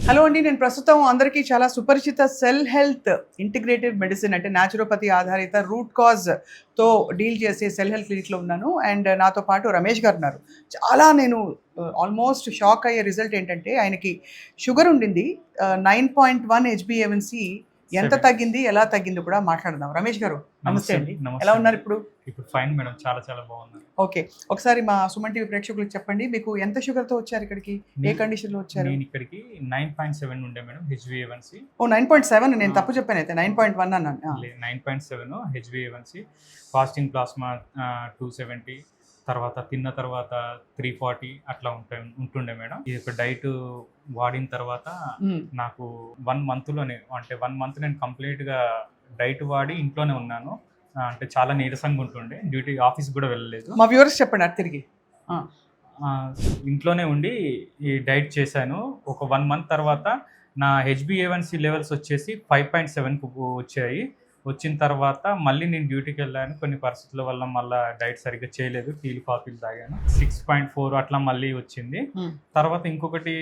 Hello అండి, నేను ప్రస్తుతం అందరికీ చాలా సుపరిచిత సెల్ హెల్త్ ఇంటిగ్రేటివ్ మెడిసిన్ అంటే న్యాచురోపతి ఆధారిత రూట్ కాజ్తో డీల్ చేసే సెల్ హెల్త్ క్లినిక్లో ఉన్నాను. అండ్ నాతో పాటు రమేష్ గారు ఉన్నారు. చాలా నేను ఆల్మోస్ట్ షాక్ అయ్యే రిజల్ట్ ఏంటంటే ఆయనకి షుగర్ ఉండింది 9.1 హెచ్బిఏవన్సి. ఎంత 7. తగ్గింది, ఎలా తగ్గింది కూడా మాట్లాడదాం. రమేష్ గారు నమస్తే అండి, ఎలా ఉన్నారు ఇప్పుడు? ఇప్పుడు ఫైన్ మేడం, చాలా చాలా బాగున్నారు. ఓకే, ఒకసారి మా సుమన్ టీవీ ప్రేక్షకులకు చెప్పండి, మీకు ఎంత షుగర్తో వచ్చారు ఇక్కడికి, ఏ కండిషన్లో వచ్చారు? నేను ఇక్కడికి 9.7 ఉండే మేడం హెచ్బిఏవన్సి. ఓ 9.7, నేను తప్పు చెప్పాను అయితే 9.1 అన్నాను. 9.7 హెచ్బిఏవన్సి, ఫాస్టింగ్ ప్లాస్మా 270, తర్వాత తిన్న తర్వాత 340 అట్లా ఉంటుండే మేడం. ఇది ఒక డైట్ వాడిన తర్వాత నాకు 1 మంత్లోనే, అంటే 1 మంత్ నేను కంప్లీట్గా డైట్ వాడి ఇంట్లోనే ఉన్నాను. అంటే చాలా నీరసంగా ఉంటుండే, డ్యూటీ ఆఫీస్ కూడా వెళ్ళలేదు. మా వ్యూవర్స్ చెప్పండి అది తిరిగి. ఇంట్లోనే ఉండి ఈ డైట్ చేశాను. ఒక 1 మంత్ తర్వాత నా హెచ్బిఏవన్సి లెవెల్స్ వచ్చేసి 5.7కు వచ్చాయి. వచ్చిన తర్వాత మళ్ళీ నేను డ్యూటీకి వెళ్ళాను. కొన్ని పరిస్థితుల వల్ల మళ్ళీ డైట్ సరిగ్గా చేయలేదు, టీలు కాఫీలు తాగాను. 6.4 అట్లా మళ్ళీ వచ్చింది. తర్వాత ఇంకొకటి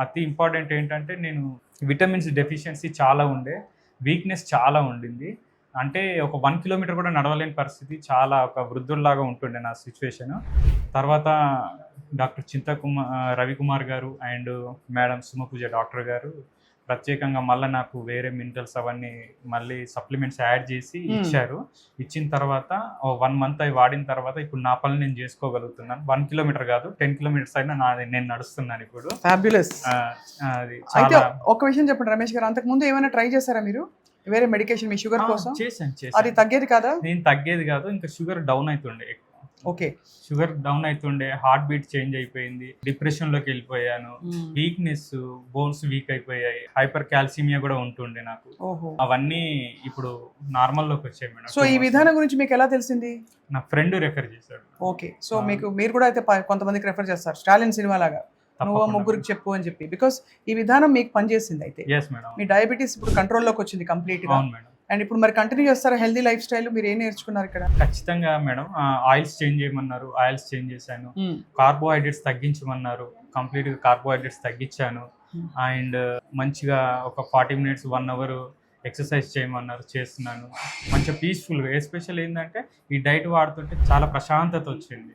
అతి ఇంపార్టెంట్ ఏంటంటే, నేను విటమిన్స్ డెఫిషియన్సీ చాలా ఉండే, వీక్నెస్ చాలా ఉండింది. అంటే ఒక 1 కిలోమీటర్ కూడా నడవలేని పరిస్థితి, చాలా ఒక వృద్ధుల్లాగా ఉంటుండే నా సిచ్యువేషన్. తర్వాత డాక్టర్ రవికుమార్ గారు అండ్ మేడం సుమపూజ డాక్టర్ గారు ప్రత్యేకంగా మళ్ళీ నాకు వేరే మినరల్స్ అవన్నీ మళ్ళీ సప్లిమెంట్స్ యాడ్ చేసి ఇచ్చారు. ఇచ్చిన తర్వాత 1 మంత్ అవి వాడిన తర్వాత ఇప్పుడు నా పని నేను చేసుకోగలుగుతున్నాను. 1 కిలోమీటర్ కాదు, 10 కిలోమీటర్స్ అయినా నేను నడుస్తున్నాను ఇప్పుడు. ఫ్యాబ్యులస్. అది అయితే ఒక విషయం చెప్పండి రమేష్ గారు, అంతకు ముందు ఏమైనా ట్రై చేశారా మీరు వేరే మెడికేషన్ మీ షుగర్ కోసం? చేశాను. అది తగ్గేది కాదా? నేను తగ్గేది కాదు, ఇంకా షుగర్ డౌన్ అవుతుండే. ఓకే, షుగర్ డౌన్ అవుతుండే, హార్ట్ బీట్ చేంజ్ అయిపోయింది, డిప్రెషన్ లోకి వెళ్ళిపోయాను, వీక్నెస్, బోన్స్ వీక్ అయిపోయాయి, హైపర్ కాల్సిమియా కూడా ఉంటుండే నాకు. అవన్నీ ఇప్పుడు నార్మల్ లోకి వచ్చాయి మేడం. సో ఈ విధానం గురించి మీకు ఎలా తెలిసింది? నా ఫ్రెండ్ రెఫర్ చేశాడు. ఓకే, సో మీరు కూడా అయితే కొంతమందికి రెఫర్ చేస్తారు, స్టాలిన్ సినిమా లాగా నువ్వు ముగ్గురికి చెప్పు అని చెప్పి, బికాస్ ఈ విధానం మీకు పనిచేసింది. అయితే మీ డయాబెటీస్ ఇప్పుడు కంట్రోల్లోకి వచ్చింది కంప్లీట్ గా. అండ్ ఇప్పుడు మరి కంటిన్యూ చేస్తారా హెల్దీ లైఫ్ స్టైల్? మీరు ఏం నేర్చుకున్నారు ఇక్కడ? ఖచ్చితంగా మేడం. ఆయిల్స్ చేంజ్ చేయమన్నారు, ఆయిల్స్ చేంజ్ చేశాను. కార్బోహైడ్రేట్స్ తగ్గించమన్నారు, కంప్లీట్ గా కార్బోహైడ్రేట్స్ తగ్గించాను. అండ్ మంచిగా ఒక 40 మినిట్స్ 1 అవర్ ఎక్సర్సైజ్ చేయమన్నారు, చేస్తున్నాను. మంచిగా పీస్ఫుల్గా. ఎస్పెషల్ ఏంటంటే ఈ డైట్ వాడుతుంటే చాలా ప్రశాంతత వచ్చింది.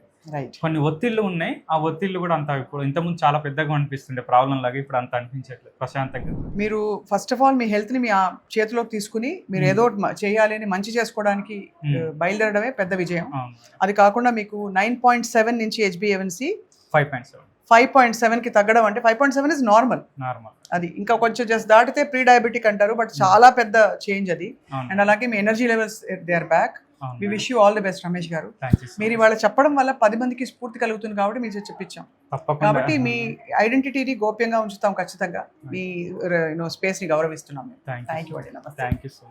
కొన్ని ఒత్తిళ్ళు ఉన్నాయి, ఆ ఒత్తిళ్ళు కూడా అంత ఇప్పుడు ఇంతకుముందు చాలా పెద్దగా అనిపిస్తుండే ప్రాబ్లం లాగా, ఇప్పుడు అంత అనిపించట్లేదు, ప్రశాంతంగా. మీరు first of all me health ని మీ చేతిలోకి తీసుకుని మీరు ఏదో చేయాలి అని మంచి చేసుకోవడానికి బయలుదేరడమే పెద్ద విజయం. అది కాకుండా మీకు 9.7 నుంచి హెచ్బిఏవన్సి 5.7 కి తగ్గడం అంటే 5.7 ఇస్ నార్మల్. అది ఇంకా కొంచెం జస్ట్ దాటితే ప్రీ డయాబెటిక్ అంటారు, బట్ చాలా పెద్ద చేంజ్ అది. అండ్ అలాగే మీ energy levels they are back. We wish you all the best Ramesh garu. మీరు ఇవాళ చెప్పడం వల్ల 10 మందికి స్ఫూర్తి కలుగుతుంది కాబట్టి మీరు చెప్పించాం. కాబట్టి మీ ఐడెంటిటీని గోప్యంగా ఉంచుతాం ఖచ్చితంగా. మీ స్పేస్ ని గౌరవిస్తున్నాం. థ్యాంక్ యూ అండి. Thank you so much.